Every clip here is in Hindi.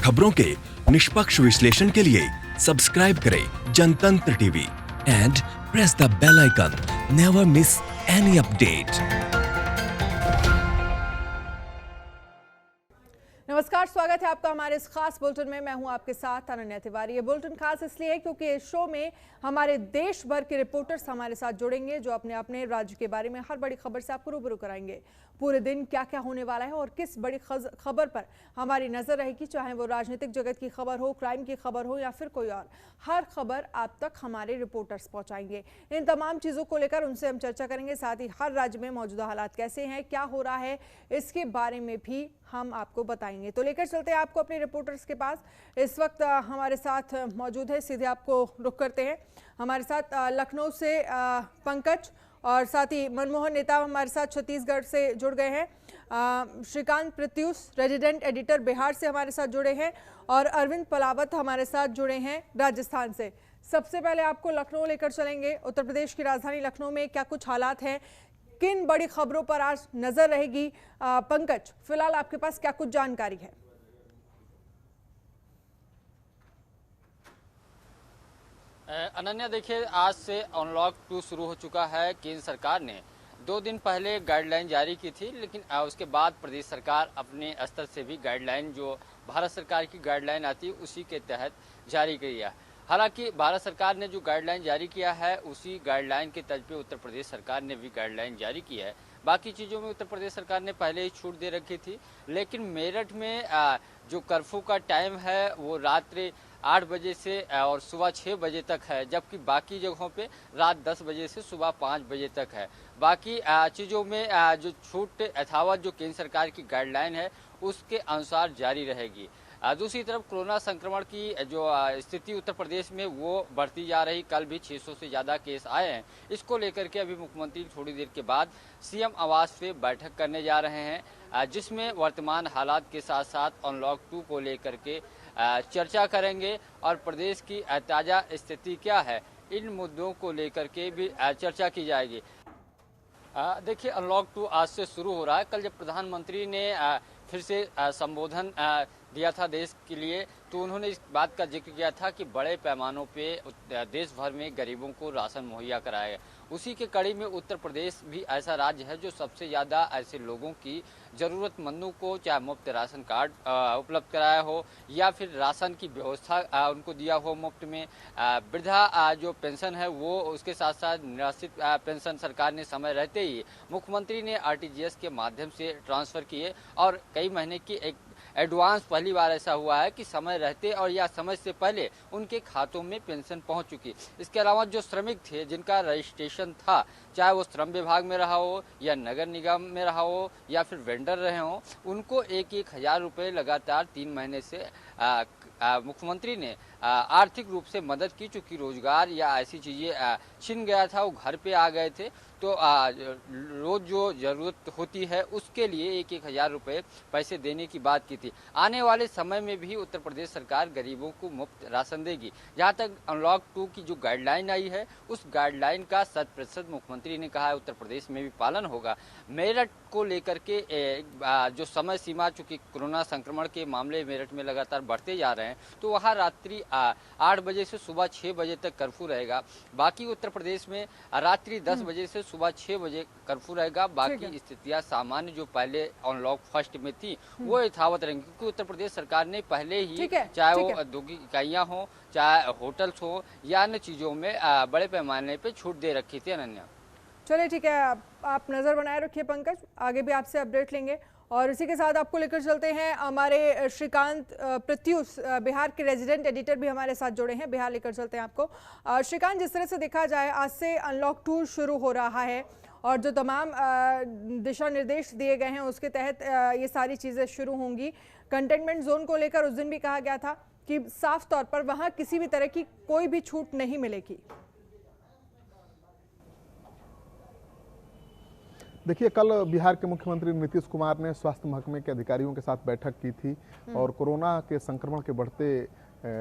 खबरों के निष्पक्ष विश्लेषण के लिए सब्सक्राइब करें Jantantra TV and press the bell icon. Never miss any update. नमस्कार, स्वागत है आपका हमारे इस खास बुलेटिन में। मैं हूं आपके साथ अनन्या तिवारी। ये बुलेटिन खास इसलिए है क्योंकि इस शो में हमारे देश भर के रिपोर्टर्स हमारे साथ जुड़ेंगे जो अपने अपने राज्य के बारे में हर बड़ी खबर से आपको रूबरू कराएंगे। पूरे दिन क्या क्या होने वाला है और किस बड़ी खबर पर हमारी नजर रहेगी, चाहे वो राजनीतिक जगत की खबर हो, क्राइम की खबर हो या फिर कोई और, हर खबर आप तक हमारे रिपोर्टर्स पहुंचाएंगे। इन तमाम चीज़ों को लेकर उनसे हम चर्चा करेंगे। साथ ही हर राज्य में मौजूदा हालात कैसे हैं, क्या हो रहा है, इसके बारे में भी हम आपको बताएंगे। तो लेकर चलते हैं आपको अपने रिपोर्टर्स के पास। इस वक्त हमारे साथ मौजूद है, सीधे आपको रुख करते हैं। हमारे साथ लखनऊ से पंकज और साथ ही मनमोहन नेता हमारे साथ छत्तीसगढ़ से जुड़ गए हैं। श्रीकांत प्रत्यूष रेजिडेंट एडिटर बिहार से हमारे साथ जुड़े हैं और अरविंद पलावत हमारे साथ जुड़े हैं राजस्थान से। सबसे पहले आपको लखनऊ लेकर चलेंगे। उत्तर प्रदेश की राजधानी लखनऊ में क्या कुछ हालात हैं, किन बड़ी खबरों पर आज नजर रहेगी? पंकज, फिलहाल आपके पास क्या कुछ जानकारी है? अनन्या, देखिए, आज से अनलॉक 2 शुरू हो चुका है। केंद्र सरकार ने 2 दिन पहले गाइडलाइन जारी की थी, लेकिन उसके बाद प्रदेश सरकार अपने स्तर से भी गाइडलाइन, जो भारत सरकार की गाइडलाइन आती है उसी के तहत जारी की है। हालांकि भारत सरकार ने जो गाइडलाइन जारी किया है उसी गाइडलाइन के तर्ज पे उत्तर प्रदेश सरकार ने भी गाइडलाइन जारी की है। बाकी चीज़ों में उत्तर प्रदेश सरकार ने पहले ही छूट दे रखी थी, लेकिन मेरठ में जो कर्फ्यू का टाइम है वो रात्रि 8 बजे से और सुबह 6 बजे तक है, जबकि बाकी जगहों पे रात 10 बजे से सुबह 5 बजे तक है। बाकी चीज़ों में जो छूट यथावत जो केंद्र सरकार की गाइडलाइन है उसके अनुसार जारी रहेगी। दूसरी तरफ कोरोना संक्रमण की जो स्थिति उत्तर प्रदेश में वो बढ़ती जा रही। कल भी 600 से ज़्यादा केस आए हैं। इसको लेकर के अभी मुख्यमंत्री थोड़ी देर के बाद सीएम आवास पे बैठक करने जा रहे हैं, जिसमें वर्तमान हालात के साथ साथ अनलॉक 2 को लेकर के चर्चा करेंगे और प्रदेश की ताज़ा स्थिति क्या है, इन मुद्दों को लेकर के भी चर्चा की जाएगी। देखिए, अनलॉक 2 आज से शुरू हो रहा है। कल जब प्रधानमंत्री ने फिर से संबोधन दिया था देश के लिए, तो उन्होंने इस बात का जिक्र किया था कि बड़े पैमानों पे देश भर में गरीबों को राशन मुहैया कराया। उसी के कड़ी में उत्तर प्रदेश भी ऐसा राज्य है जो सबसे ज़्यादा ऐसे लोगों की, ज़रूरतमंदों को चाहे मुफ्त राशन कार्ड उपलब्ध कराया हो या फिर राशन की व्यवस्था उनको दिया हो मुफ्त में। वृद्धा जो पेंशन है वो, उसके साथ साथ निराश्रित पेंशन सरकार ने समय रहते ही मुख्यमंत्री ने आरटीजीएस के माध्यम से ट्रांसफ़र किए और कई महीने की एक एडवांस पहली बार ऐसा हुआ है कि समय रहते और या समय से पहले उनके खातों में पेंशन पहुंच चुकी। इसके अलावा जो श्रमिक थे जिनका रजिस्ट्रेशन था, चाहे वो श्रम विभाग में रहा हो या नगर निगम में रहा हो या फिर वेंडर रहे हों, उनको 1,000 रुपये लगातार 3 महीने से मुख्यमंत्री ने आर्थिक रूप से मदद की। चूँकि रोजगार या ऐसी चीज़ें छिन गया था, वो घर पे आ गए थे, तो रोज़ जो ज़रूरत होती है उसके लिए 1,000 रुपये पैसे देने की बात की थी। आने वाले समय में भी उत्तर प्रदेश सरकार गरीबों को मुफ्त राशन देगी। जहाँ तक अनलॉक 2 की जो गाइडलाइन आई है उस गाइडलाइन का 100% मुख्यमंत्री ने कहा है उत्तर प्रदेश में भी पालन होगा। मेरठ को लेकर के जो समय सीमा, चूँकि कोरोना संक्रमण के मामले मेरठ में लगातार बढ़ते जा रहे हैं, तो वहाँ रात्रि 8 बजे से सुबह 6 बजे तक कर्फ्यू रहेगा। बाकी उत्तर प्रदेश में रात्रि 10 बजे से सुबह 6 बजे कर्फ्यू रहेगा। बाकी स्थितियां सामान्य जो पहले अनलॉक फर्स्ट में थी वो यथावत रहेंगी, क्योंकि उत्तर प्रदेश सरकार ने पहले ही, चाहे वो औद्योगिक इकाइयां हो, चाहे होटल्स हो या अन्य चीज़ों में बड़े पैमाने पे छूट दे रखी थी। अनन्या, चलिए ठीक है, आप नज़र बनाए रखिए पंकज, आगे भी आपसे अपडेट लेंगे। और इसी के साथ आपको लेकर चलते हैं हमारे श्रीकांत प्रत्यूष, बिहार के रेजिडेंट एडिटर भी हमारे साथ जुड़े हैं। बिहार लेकर चलते हैं आपको। श्रीकांत, जिस तरह से देखा जाए आज से अनलॉक 2 शुरू हो रहा है और जो तमाम दिशा निर्देश दिए गए हैं उसके तहत ये सारी चीज़ें शुरू होंगी। कंटेनमेंट जोन को लेकर उस दिन भी कहा गया था कि साफ तौर पर वहाँ किसी भी तरह की कोई भी छूट नहीं मिलेगी। देखिए, कल बिहार के मुख्यमंत्री नीतीश कुमार ने स्वास्थ्य महकमे के अधिकारियों के साथ बैठक की थी और कोरोना के संक्रमण के बढ़ते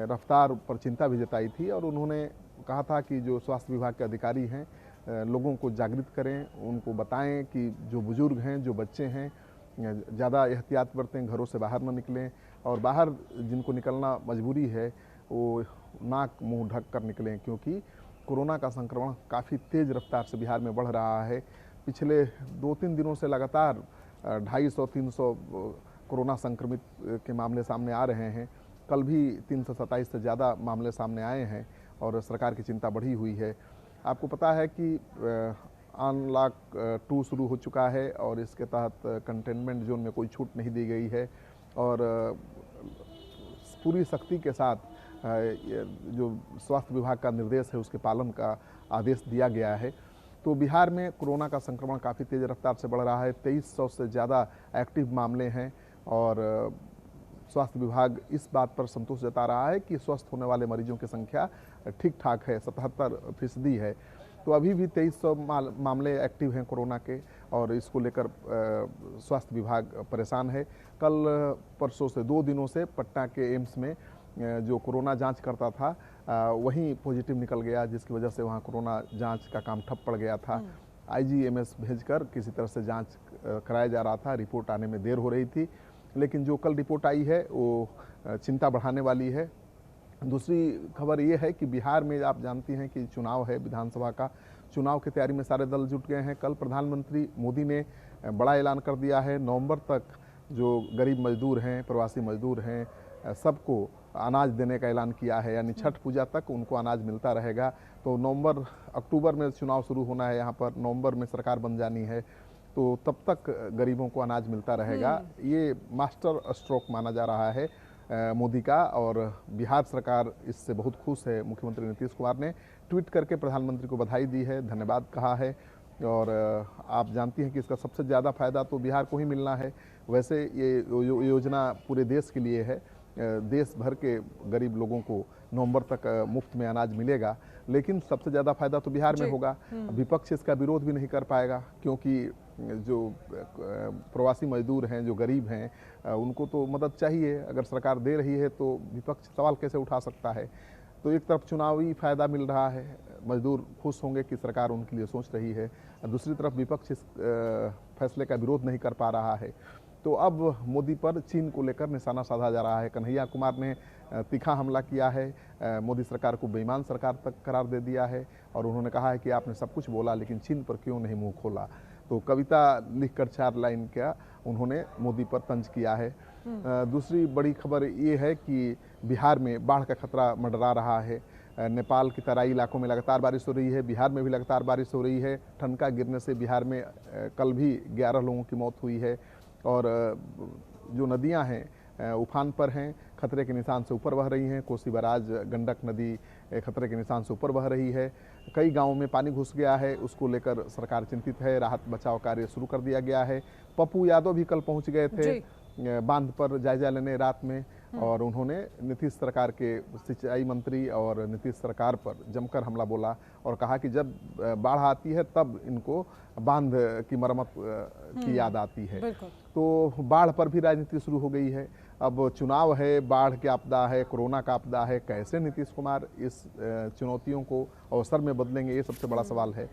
रफ्तार पर चिंता भी जताई थी और उन्होंने कहा था कि जो स्वास्थ्य विभाग के अधिकारी हैं लोगों को जागृत करें, उनको बताएं कि जो बुजुर्ग हैं, जो बच्चे हैं, ज़्यादा एहतियात बरतें, घरों से बाहर न निकलें। और बाहर जिनको निकलना मजबूरी है वो नाक मुंह ढक कर निकलें, क्योंकि कोरोना का संक्रमण काफ़ी तेज़ रफ्तार से बिहार में बढ़ रहा है। पिछले 2-3 दिनों से लगातार 250-300 कोरोना संक्रमित के मामले सामने आ रहे हैं। कल भी 327 से ज़्यादा मामले सामने आए हैं और सरकार की चिंता बढ़ी हुई है। आपको पता है कि अनलॉक 2 शुरू हो चुका है और इसके तहत कंटेनमेंट जोन में कोई छूट नहीं दी गई है और पूरी सख्ती के साथ जो स्वास्थ्य विभाग का निर्देश है उसके पालन का आदेश दिया गया है। तो बिहार में कोरोना का संक्रमण काफ़ी तेज़ रफ्तार से बढ़ रहा है। 2300 से ज़्यादा एक्टिव मामले हैं और स्वास्थ्य विभाग इस बात पर संतोष जता रहा है कि स्वस्थ होने वाले मरीजों की संख्या ठीक ठाक है, 77% है। तो अभी भी 2300 मामले एक्टिव हैं कोरोना के और इसको लेकर स्वास्थ्य विभाग परेशान है। कल परसों से 2 दिनों से पटना के एम्स में जो कोरोना जांच करता था वहीं पॉजिटिव निकल गया, जिसकी वजह से वहां कोरोना जांच का काम ठप पड़ गया था। IGMS भेजकर किसी तरह से जांच कराया जा रहा था, रिपोर्ट आने में देर हो रही थी, लेकिन जो कल रिपोर्ट आई है वो चिंता बढ़ाने वाली है। दूसरी खबर ये है कि बिहार में आप जानती हैं कि चुनाव है, विधानसभा का चुनाव की तैयारी में सारे दल जुट गए हैं। कल प्रधानमंत्री मोदी ने बड़ा ऐलान कर दिया है, नवंबर तक जो गरीब मजदूर हैं, प्रवासी मजदूर हैं, सबको अनाज देने का ऐलान किया है, यानी छठ पूजा तक उनको अनाज मिलता रहेगा। तो अक्टूबर में चुनाव शुरू होना है, यहाँ पर नवंबर में सरकार बन जानी है, तो तब तक गरीबों को अनाज मिलता रहेगा। ये मास्टर स्ट्रोक माना जा रहा है मोदी का और बिहार सरकार इससे बहुत खुश है। मुख्यमंत्री नीतीश कुमार ने ट्वीट करके प्रधानमंत्री को बधाई दी है, धन्यवाद कहा है और आप जानती हैं कि इसका सबसे ज़्यादा फायदा तो बिहार को ही मिलना है। वैसे ये योजना पूरे देश के लिए है, देश भर के गरीब लोगों को नवंबर तक मुफ्त में अनाज मिलेगा, लेकिन सबसे ज़्यादा फायदा तो बिहार में होगा। विपक्ष इसका विरोध भी नहीं कर पाएगा, क्योंकि जो प्रवासी मजदूर हैं, जो गरीब हैं, उनको तो मदद चाहिए। अगर सरकार दे रही है तो विपक्ष सवाल कैसे उठा सकता है। तो एक तरफ चुनावी फायदा मिल रहा है, मजदूर खुश होंगे कि सरकार उनके लिए सोच रही है, दूसरी तरफ विपक्ष इस फैसले का विरोध नहीं कर पा रहा है। तो अब मोदी पर चीन को लेकर निशाना साधा जा रहा है। कन्हैया कुमार ने तीखा हमला किया है, मोदी सरकार को बेईमान सरकार तक करार दे दिया है और उन्होंने कहा है कि आपने सब कुछ बोला लेकिन चीन पर क्यों नहीं मुंह खोला। तो कविता लिखकर 4 लाइन का उन्होंने मोदी पर तंज किया है। दूसरी बड़ी खबर ये है कि बिहार में बाढ़ का खतरा मंडरा रहा है। नेपाल की तराई इलाकों में लगातार बारिश हो रही है, बिहार में भी लगातार बारिश हो रही है। ठनका गिरने से बिहार में कल भी 11 लोगों की मौत हुई है और जो नदियां हैं उफान पर हैं, खतरे के निशान से ऊपर बह रही हैं। कोसी बराज, गंडक नदी खतरे के निशान से ऊपर बह रही है। कई गांवों में पानी घुस गया है, उसको लेकर सरकार चिंतित है। राहत बचाव कार्य शुरू कर दिया गया है। पप्पू यादव भी कल पहुंच गए थे बांध पर जायजा लेने रात में और उन्होंने नीतीश सरकार के सिंचाई मंत्री और नीतीश सरकार पर जमकर हमला बोला और कहा कि जब बाढ़ आती है तब इनको बांध की मरम्मत की याद आती है। तो बाढ़ पर भी राजनीति शुरू हो गई है। अब चुनाव है, बाढ़ की आपदा है, कोरोना का आपदा है, कैसे नीतीश कुमार इस चुनौतियों को अवसर में बदलेंगे, ये सबसे बड़ा सवाल है।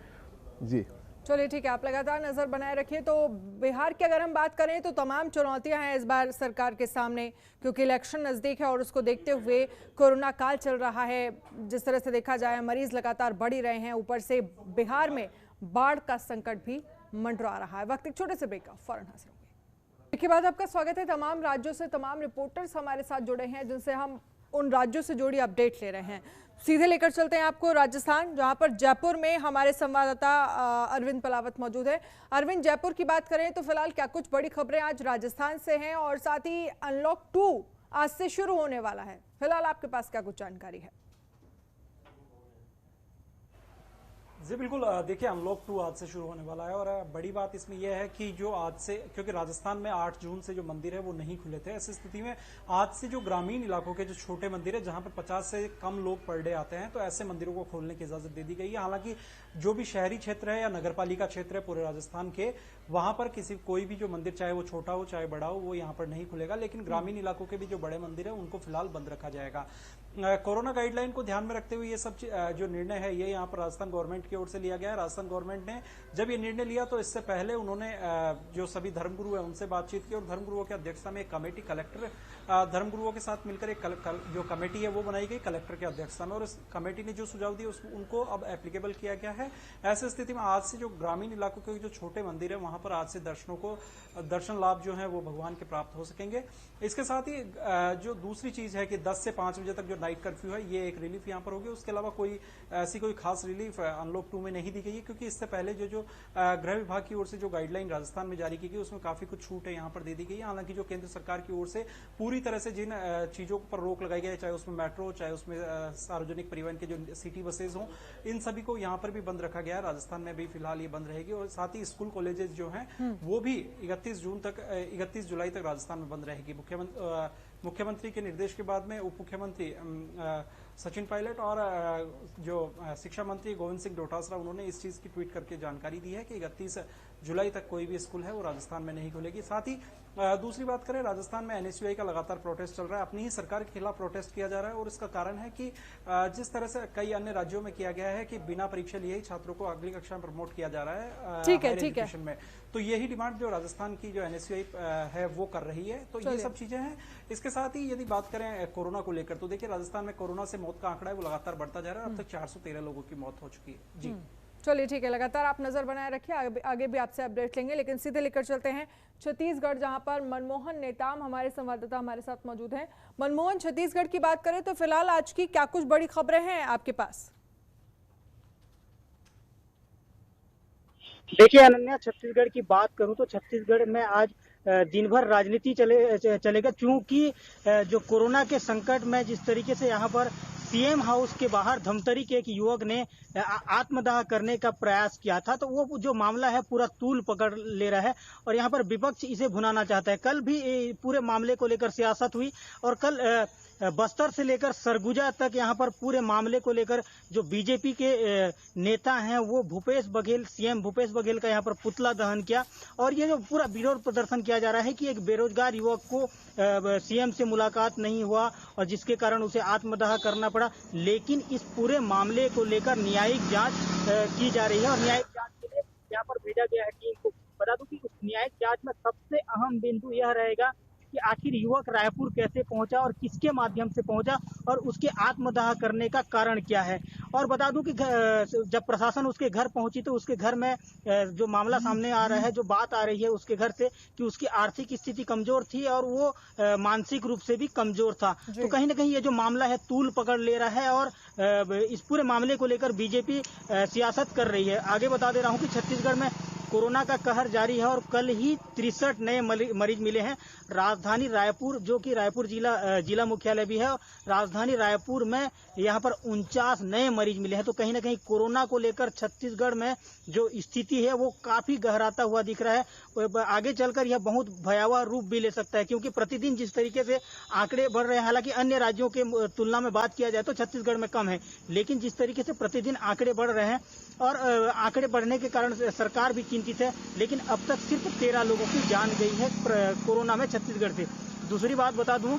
जी चलिए ठीक है, आप लगातार नजर बनाए रखिए। तो बिहार की अगर हम बात करें तो तमाम चुनौतियां हैं इस बार सरकार के सामने, क्योंकि इलेक्शन नज़दीक है और उसको देखते हुए कोरोना काल चल रहा है। जिस तरह से देखा जाए मरीज लगातार बढ़ ही रहे हैं, ऊपर से बिहार में बाढ़ का संकट भी मंडरा रहा है। वक्त एक छोटे से ब्रेक का, फौरन हाजिर होंगे। इसके बाद आपका स्वागत है। तमाम राज्यों से तमाम रिपोर्टर्स हमारे साथ जुड़े हैं जिनसे हम उन राज्यों से जुड़ी अपडेट ले रहे हैं। सीधे लेकर चलते हैं आपको राजस्थान, जहां पर जयपुर में हमारे संवाददाता अरविंद पलावत मौजूद है। अरविंद, जयपुर की बात करें तो फिलहाल क्या कुछ बड़ी खबरें आज राजस्थान से हैं और साथ ही अनलॉक 2 आज से शुरू होने वाला है, फिलहाल आपके पास क्या कुछ जानकारी है? जी बिल्कुल, देखिए अनलॉक 2 आज से शुरू होने वाला है और बड़ी बात इसमें यह है कि जो आज से, क्योंकि राजस्थान में 8 जून से जो मंदिर है वो नहीं खुले थे, ऐसी स्थिति में आज से जो ग्रामीण इलाकों के जो छोटे मंदिर है जहां पर 50 से कम लोग पर डे आते हैं, तो ऐसे मंदिरों को खोलने की इजाजत दे दी गई है। हालांकि जो भी शहरी क्षेत्र है या नगरपालिका क्षेत्र है पूरे राजस्थान के, वहां पर कोई भी जो मंदिर, चाहे वो छोटा हो चाहे बड़ा हो, वो यहाँ पर नहीं खुलेगा। लेकिन ग्रामीण इलाकों के भी जो बड़े मंदिर है उनको फिलहाल बंद रखा जाएगा। कोरोना गाइडलाइन को ध्यान में रखते हुए ये सब जो निर्णय है ये यहाँ पर राजस्थान गवर्नमेंट की की ओर से लिया गया है। राजस्थान गवर्नमेंट ने जब ये निर्णय लिया तो इससे पहले उन्होंने जो सभी धर्मगुरु है उनसे बातचीत की और धर्मगुरुओं की अध्यक्षता में एक कमेटी कलेक्टर धर्मगुरुओं के साथ मिलकर एक जो कमेटी है वो बनाई गई कलेक्टर की अध्यक्षता में, और इस कमेटी ने जो सुझाव दिए उनको अब एप्लीकेबल किया गया है। ऐसी स्थिति में आज से जो ग्रामीण इलाकों के जो छोटे मंदिर है वहां पर आज से दर्शन लाभ जो है वो भगवान के प्राप्त हो सकेंगे। इसके साथ ही जो दूसरी चीज है कि 10 से 5 बजे तक जो नाइट कर्फ्यू है ये एक रिलीफ यहाँ पर होगी। उसके अलावा कोई खास रिलीफ अनलॉक 2 में नहीं दी गई है, क्योंकि इससे पहले जो गृह विभाग की ओर से जो गाइडलाइन राजस्थान में जारी की गई उसमें काफी कुछ छूट है यहाँ पर दे दी गई है। हालांकि जो केंद्र सरकार की ओर से पूरी तरह से जिन चीजों पर रोक लगाई गई है, चाहे उसमें मेट्रो, चाहे उसमें सार्वजनिक परिवहन के जो सिटी बसेज हों, इन सभी को यहाँ पर भी बंद रखा गया है। राजस्थान में भी फिलहाल ये बंद रहेगी, और साथ ही स्कूल कॉलेजेस जो हैं वो भी 31 जुलाई तक राजस्थान में बंद रहेगी। मुख्यमंत्री के निर्देश के बाद में उप मुख्यमंत्री सचिन पायलट और जो शिक्षा मंत्री गोविंद सिंह डोटासरा उन्होंने इस चीज की ट्वीट करके जानकारी दी है कि 31 जुलाई तक कोई भी स्कूल है वो राजस्थान में नहीं खुलेगी। साथ ही दूसरी बात करें, राजस्थान में एनएसयूआई का लगातार प्रोटेस्ट चल रहा है। अपनी ही सरकार के खिलाफ प्रोटेस्ट किया जा रहा है, और इसका कारण है कि जिस तरह से कई अन्य राज्यों में किया गया है कि बिना परीक्षा लिए ही छात्रों को अगली कक्षा में प्रमोट किया जा रहा है हायर एजुकेशन में, तो यही डिमांड जो राजस्थान की जो एनएसयूआई है वो कर रही है। तो ये सब चीजें हैं। इसके साथ ही यदि बात करें कोरोना को लेकर, तो देखिए राजस्थान में कोरोना से मौत का आंकड़ा है वो लगातार बढ़ता जा रहा है। अब तक 413 लोगों की मौत हो चुकी है। जी चलिए ठीक है, लगातार आप नजर बनाए रखिए, आगे भी आपसे अपडेट लेंगे। लेकिन सीधे लेकर चलते हैं छत्तीसगढ़, जहां पर मनमोहन नेताम हमारे संवाददाता हमारे साथ मौजूद हैं। मनमोहन, छत्तीसगढ़ की बात करें तो फिलहाल आज की क्या कुछ बड़ी खबरें हैं आपके पास? देखिए अनन्या, छत्तीसगढ़ की बात करूं तो छत्तीसगढ़ में आज दिन भर राजनीति चलेगा, क्योंकि जो कोरोना के संकट में जिस तरीके से यहाँ पर सीएम हाउस के बाहर धमतरी के एक युवक ने आत्मदाह करने का प्रयास किया था, तो वो जो मामला है पूरा तूल पकड़ ले रहा है और यहाँ पर विपक्ष इसे भुनाना चाहता है। कल भी पूरे मामले को लेकर सियासत हुई, और कल बस्तर से लेकर सरगुजा तक यहाँ पर पूरे मामले को लेकर जो बीजेपी के नेता हैं वो सीएम भूपेश बघेल का यहाँ पर पुतला दहन किया, और ये जो पूरा विरोध प्रदर्शन किया जा रहा है कि एक बेरोजगार युवक को सीएम से मुलाकात नहीं हुआ और जिसके कारण उसे आत्मदाह करना पड़ा। लेकिन इस पूरे मामले को लेकर न्यायिक जांच की जा रही है, और न्यायिक जांच के लिए यहाँ पर भेजा गया है टीम को। बता दूं कि उस न्यायिक जांच में सबसे अहम बिंदु यह रहेगा कि आखिर युवक रायपुर कैसे पहुंचा और किसके माध्यम से पहुंचा, और उसके आत्मदाह करने का कारण क्या है। और बता दूं कि जब प्रशासन उसके घर पहुंची तो उसके घर में जो मामला सामने आ रहा है, जो बात आ रही है उसके घर से, कि उसकी आर्थिक स्थिति कमजोर थी और वो मानसिक रूप से भी कमजोर था। तो कहीं ना कहीं ये जो मामला है तूल पकड़ ले रहा है, और इस पूरे मामले को लेकर बीजेपी सियासत कर रही है। आगे बता दे रहा हूँ कि छत्तीसगढ़ में कोरोना का कहर जारी है, और कल ही 63 नए मरीज मिले हैं। राजधानी रायपुर, जो कि रायपुर जिला मुख्यालय भी है, राजधानी रायपुर में यहाँ पर 49 नए मरीज मिले हैं। तो कहीं ना कहीं कोरोना को लेकर छत्तीसगढ़ में जो स्थिति है वो काफी गहराता हुआ दिख रहा है। आगे चलकर यह बहुत भयावह रूप भी ले सकता है, क्योंकि प्रतिदिन जिस तरीके से आंकड़े बढ़ रहे हैं, हालांकि अन्य राज्यों के तुलना में बात किया जाए तो छत्तीसगढ़ में कम है, लेकिन जिस तरीके से प्रतिदिन आंकड़े बढ़ रहे हैं और आंकड़े बढ़ने के कारण सरकार भी चिंतित है। लेकिन अब तक सिर्फ 13 लोगों की जान गई है कोरोना में छत्तीसगढ़ से। दूसरी बात बता दूं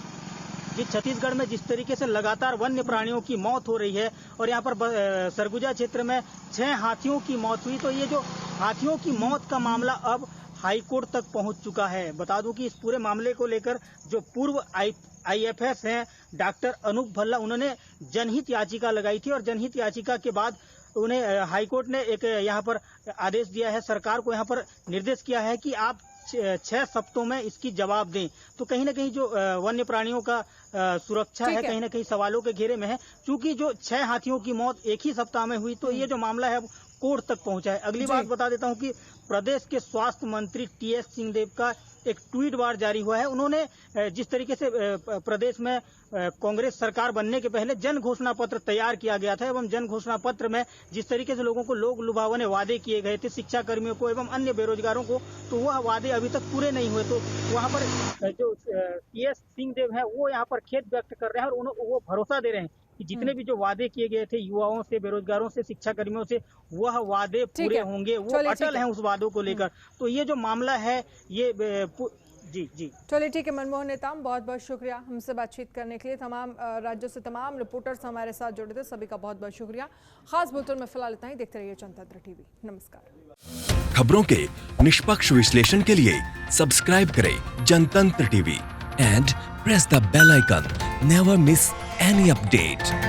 कि छत्तीसगढ़ में जिस तरीके से लगातार वन्य प्राणियों की मौत हो रही है, और यहाँ पर सरगुजा क्षेत्र में 6 हाथियों की मौत हुई, तो ये जो हाथियों की मौत का मामला अब हाईकोर्ट तक पहुंच चुका है। बता दूं कि इस पूरे मामले को लेकर जो पूर्व IFS हैं डॉक्टर अनूप भल्ला, उन्होंने जनहित याचिका लगाई थी, और जनहित याचिका के बाद उन्हें हाईकोर्ट ने एक यहाँ पर आदेश दिया है, सरकार को यहाँ पर निर्देश किया है कि आप 6 हफ्तों में इसकी जवाब दें। तो कहीं ना कहीं जो वन्य प्राणियों का सुरक्षा है कहीं ना कहीं सवालों के घेरे में है, क्योंकि जो 6 हाथियों की मौत एक ही सप्ताह में हुई, तो ये जो मामला है कोर्ट तक पहुंचा है। अगली बात बता देता हूं कि प्रदेश के स्वास्थ्य मंत्री TS सिंहदेव का एक ट्वीट वार जारी हुआ है। उन्होंने जिस तरीके से प्रदेश में कांग्रेस सरकार बनने के पहले जन घोषणा पत्र तैयार किया गया था, एवं जन घोषणा पत्र में जिस तरीके से लोगों को लोग लुभावने वादे किए गए थे शिक्षा कर्मियों को एवं अन्य बेरोजगारों को, तो वह वादे अभी तक पूरे नहीं हुए। तो वहां पर जो TS सिंहदेव है वो यहाँ पर खेद व्यक्त कर रहे हैं, और वो भरोसा दे रहे हैं कि जितने भी जो वादे किए गए थे युवाओं से, बेरोजगारों से, शिक्षा कर्मियों से, वह वादे पूरे होंगे, वो अटल हैं उस वादों को लेकर। तो ये जो मामला है ये जी जी। चलिए ठीक है मनमोहन नेताम, बहुत बहुत शुक्रिया हमसे बातचीत करने के लिए। तमाम राज्यों से तमाम रिपोर्टर्स हमारे साथ जुड़े थे, सभी का बहुत बहुत शुक्रिया। खास बुलेटिन में फिलहाल इतना ही। देखते रहिए जनतंत्र टीवी। नमस्कार। खबरों के निष्पक्ष विश्लेषण के लिए सब्सक्राइब करें Jantantra TV and press the bell icon. Never miss any update.